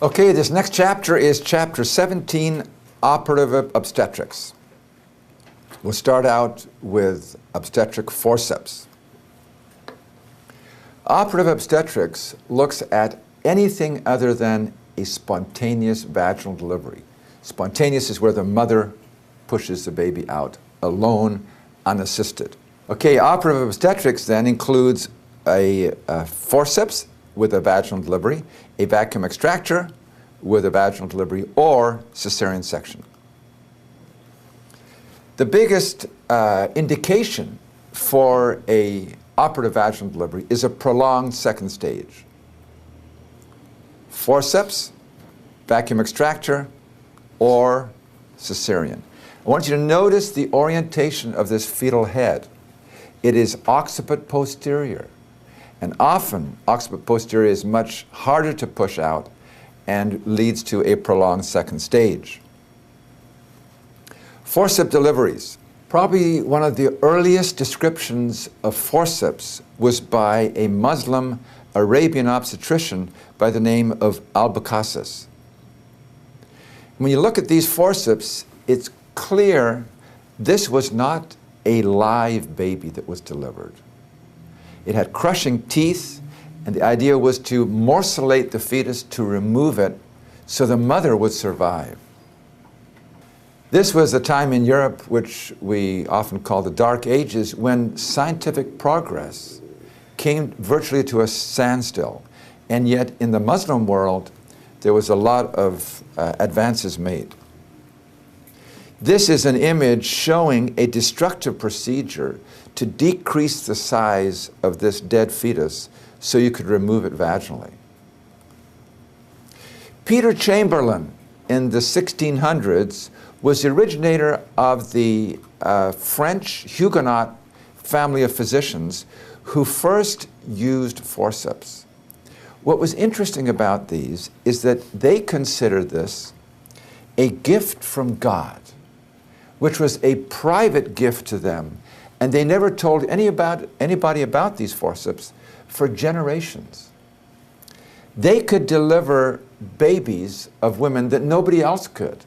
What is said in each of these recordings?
Okay, this next chapter is Chapter 17, Operative Obstetrics. We'll start out with obstetric forceps. Operative obstetrics looks at anything other than a spontaneous vaginal delivery. Spontaneous is where the mother pushes the baby out alone, unassisted. Okay, operative obstetrics then includes a forceps with a vaginal delivery, a vacuum extractor with a vaginal delivery, or cesarean section. The biggest indication for a operative vaginal delivery is a prolonged second stage. Forceps, vacuum extractor, or cesarean. I want you to notice the orientation of this fetal head. It is occiput posterior. And often, occiput posterior is much harder to push out and leads to a prolonged second stage. Forceps deliveries. Probably one of the earliest descriptions of forceps was by a Muslim Arabian obstetrician by the name of Albucasis. When you look at these forceps, it's clear this was not a live baby that was delivered. It had crushing teeth, and the idea was to morcellate the fetus to remove it so the mother would survive. This was a time in Europe which we often call the Dark Ages, when scientific progress came virtually to a standstill. And yet in the Muslim world, there was a lot of advances made. This is an image showing a destructive procedure to decrease the size of this dead fetus so you could remove it vaginally. Peter Chamberlain in the 1600s was the originator of the French Huguenot family of physicians who first used forceps. What was interesting about these is that they considered this a gift from God, which was a private gift to them, and they never told anybody about these forceps for generations. They could deliver babies of women that nobody else could.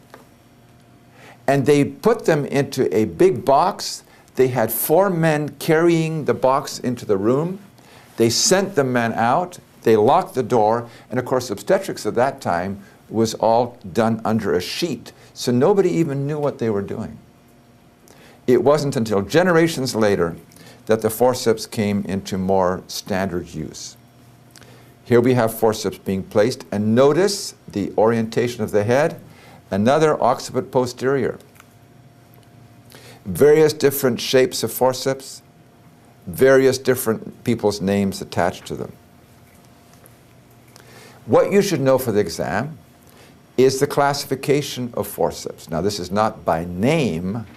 And they put them into a big box. They had 4 men carrying the box into the room. They sent the men out. They locked the door. And of course, obstetrics at that time was all done under a sheet. So nobody even knew what they were doing. It wasn't until generations later that the forceps came into more standard use. Here we have forceps being placed, and notice the orientation of the head. Another occiput posterior. Various different shapes of forceps, various different people's names attached to them. What you should know for the exam is the classification of forceps. Now, this is not by name,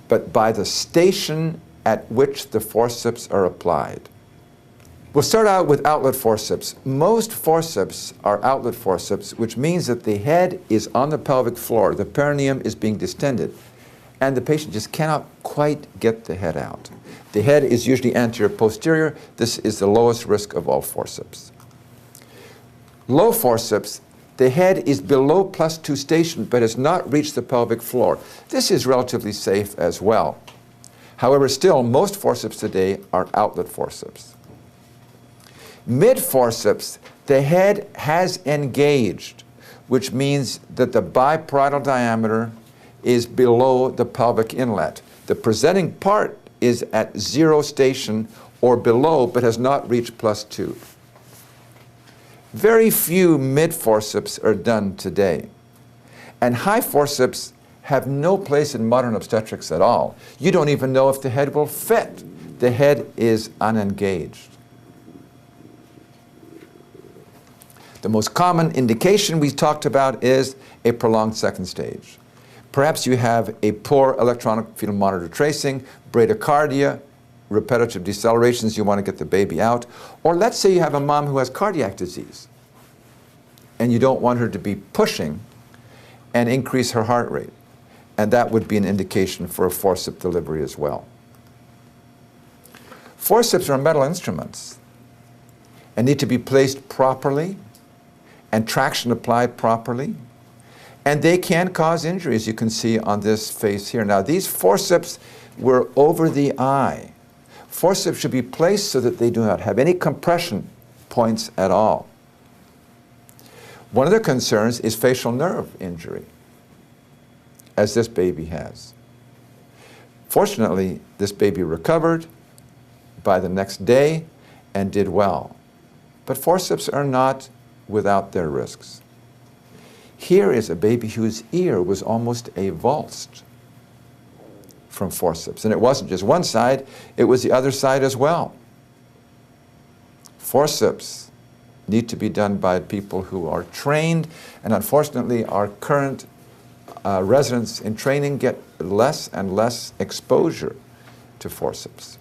but by the station at which the forceps are applied. We'll start out with outlet forceps. Most forceps are outlet forceps, which means that the head is on the pelvic floor, the perineum is being distended, and the patient just cannot quite get the head out. The head is usually anterior posterior. This is the lowest risk of all forceps. Low forceps, the head is below +2 station, but has not reached the pelvic floor. This is relatively safe as well. However, still, most forceps today are outlet forceps. Mid-forceps, the head has engaged, which means that the biparietal diameter is below the pelvic inlet. The presenting part is at 0 station or below, but has not reached +2. Very few mid-forceps are done today. And high forceps have no place in modern obstetrics at all. You don't even know if the head will fit. The head is unengaged. The most common indication we talked about is a prolonged second stage. Perhaps you have a poor electronic fetal monitor tracing, bradycardia, repetitive decelerations, you want to get the baby out. Or let's say you have a mom who has cardiac disease and you don't want her to be pushing and increase her heart rate. And that would be an indication for a forceps delivery as well. Forceps are metal instruments and need to be placed properly and traction applied properly. And they can cause injury, as you can see on this face here. Now, these forceps were over the eye. Forceps should be placed so that they do not have any compression points at all. One of the concerns is facial nerve injury, as this baby has. Fortunately, this baby recovered by the next day and did well. But forceps are not without their risks. Here is a baby whose ear was almost avulsed from forceps. And it wasn't just one side, it was the other side as well. Forceps need to be done by people who are trained, and unfortunately our current residents in training get less and less exposure to forceps.